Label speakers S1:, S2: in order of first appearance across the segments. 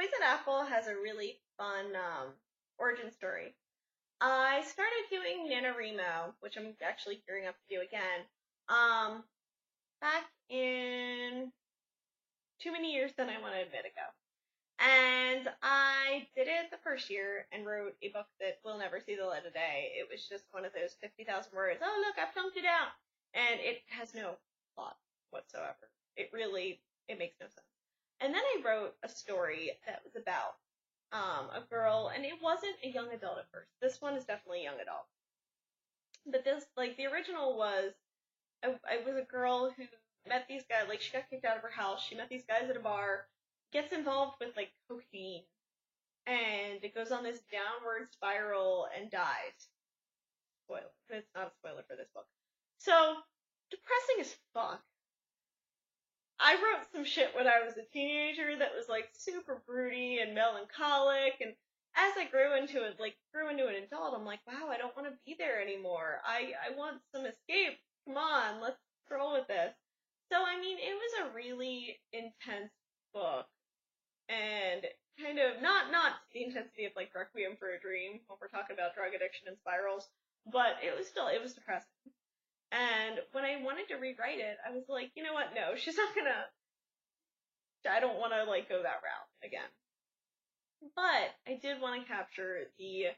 S1: Poison Apple has a really fun origin story. I started doing NaNoWriMo, which I'm actually gearing up to do again, back in too many years than I want to admit ago. And I did it the first year and wrote a book that will never see the light of day. It was just one of those 50,000 words. Oh, look, I've plunked it out. And it has no plot whatsoever. It makes no sense. And then I wrote a story that was about a girl, and it wasn't a young adult at first. This one is definitely a young adult. But this, the original was, I was a girl who met these guys, she got kicked out of her house, she met these guys at a bar, gets involved with, cocaine, and it goes on this downward spiral and dies. Spoiler. But it's not a spoiler for this book. So, depressing as fuck. I wrote some shit when I was a teenager that was, super broody and melancholic, and as I grew into an adult, I'm like, wow, I don't want to be there anymore. I want some escape. Come on, let's roll with this. So, it was a really intense book, and kind of, not the intensity of, Requiem for a Dream, when we're talking about drug addiction and spirals, but it was depressing. And when I wanted to rewrite it, I was like, you know what, no, I don't want to, go that route again. But I did want to capture the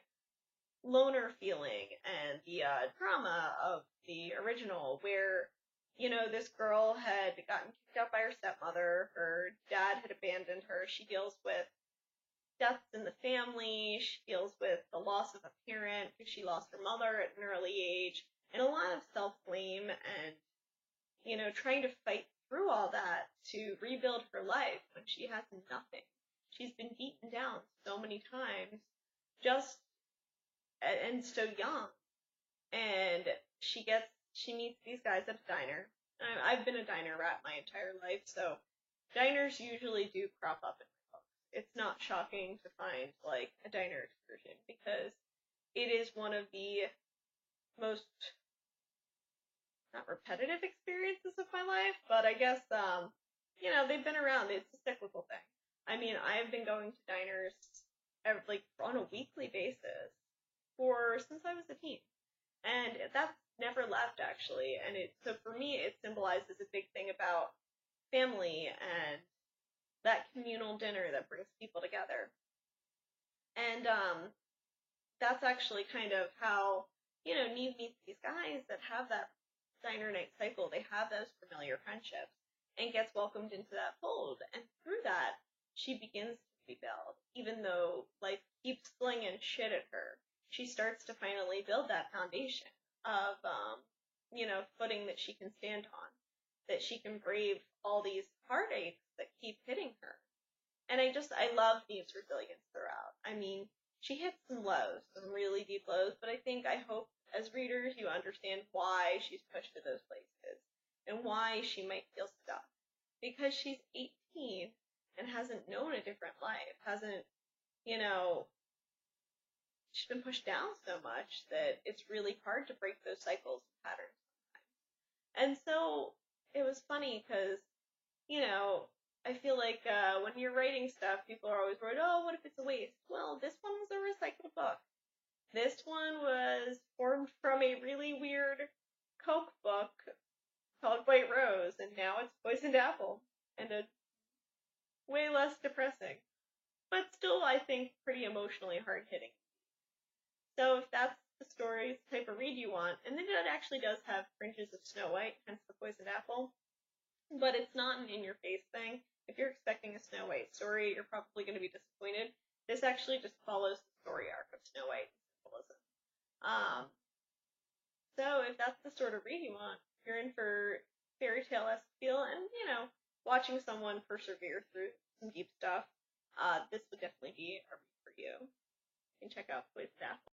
S1: loner feeling and the drama of the original, where, this girl had gotten kicked out by her stepmother, her dad had abandoned her, she deals with deaths in the family, she deals with the loss of a parent, because she lost her mother at an early age, and a lot of self-blame and, trying to fight through all that to rebuild her life when she has nothing. She's been beaten down so many times, and so young. And she meets these guys at a diner. I've been a diner rat my entire life, so diners usually do crop up in my books. It's not shocking to find, a diner excursion, because it is one of the most, not repetitive experiences of my life, but I guess, they've been around. It's a cyclical thing. I've been going to diners, on a weekly basis since I was a teen. And that's never left, actually. And so for me, it symbolizes a big thing about family and that communal dinner that brings people together. And, that's actually kind of how, Neve meets these guys that have that diner night cycle. They have those familiar friendships and gets welcomed into that fold. And through that, she begins to rebuild. Even though life keeps slinging shit at her, she starts to finally build that foundation of, footing that she can stand on, that she can brave all these heartaches that keep hitting her. And I love Neve's resilience throughout. She hits some lows, some really deep lows, but I hope as readers you understand why she's pushed to those places and why she might feel stuck. Because she's 18 and hasn't known a different life, she's been pushed down so much that it's really hard to break those cycles and patterns sometimes. And so it was funny because, I feel like when you're writing stuff, people are always worried, oh, what if it's a waste? Well, this one was a recycled book. This one was formed from a really weird Coke book called White Rose, and now it's Poisoned Apple, and a way less depressing, but still, I think, pretty emotionally hard-hitting. So if that's the story type of read you want, and then it actually does have fringes of Snow White, hence the Poisoned Apple, but it's not an in-your-face thing. If you're expecting a Snow White story, you're probably going to be disappointed. This actually just follows the story arc of Snow White symbolism. So if that's the sort of read you want, you're in for fairy tale-esque feel, and, watching someone persevere through some deep stuff, this would definitely be a read for you. You can check out Poisoned Apple.